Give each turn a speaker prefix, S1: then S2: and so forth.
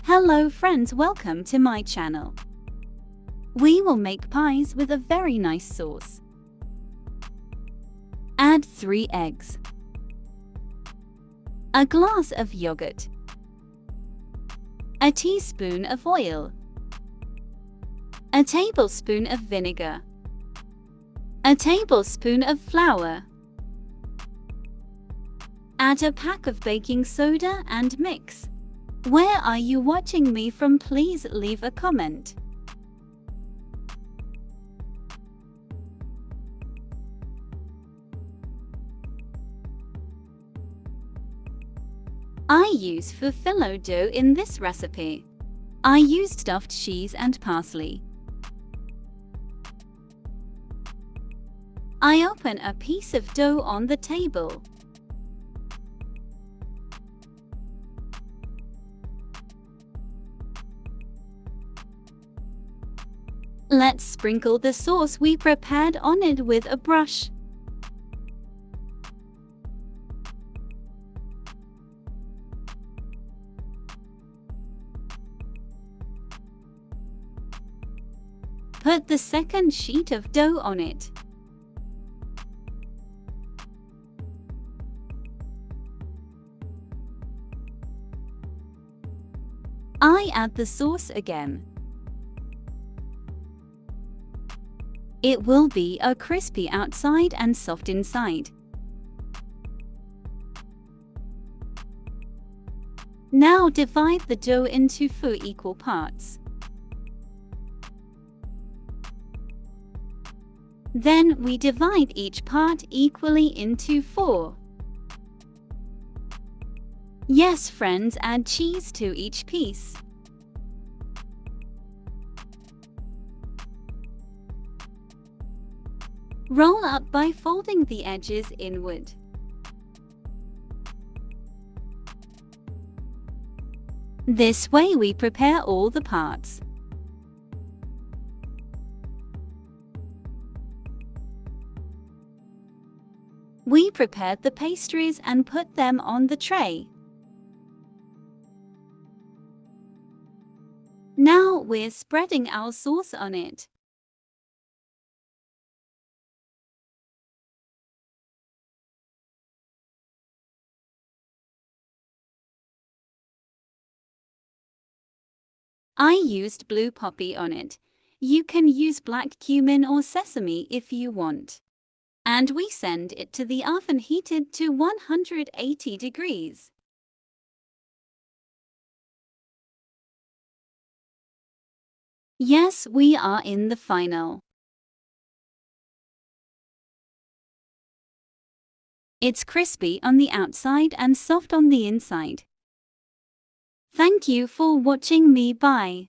S1: Hello friends, welcome to my channel. We will make pies with a very nice sauce. Add 3 eggs, a glass of yogurt, a teaspoon of oil, a tablespoon of vinegar, a tablespoon of flour. Add a pack of baking soda and mix. Where are you watching me from? Please leave a comment. I use phyllo dough in this recipe. I used stuffed cheese and parsley. I open a piece of dough on the table. Let's sprinkle the sauce we prepared on it with a brush. Put the second sheet of dough on it. I add the sauce again. It will be a crispy outside and soft inside. Now divide the dough into 4 equal parts. Then we divide each part equally into 4. Yes, friends, add cheese to each piece. Roll up by folding the edges inward. This way we prepare all the parts. We prepared the pastries and put them on the tray. Now we're spreading our sauce on it. I used blue poppy on it. You can use black cumin or sesame if you want. And we send it to the oven heated to 180 degrees. Yes, we are in the final. It's crispy on the outside and soft on the inside. Thank you for watching me. Bye.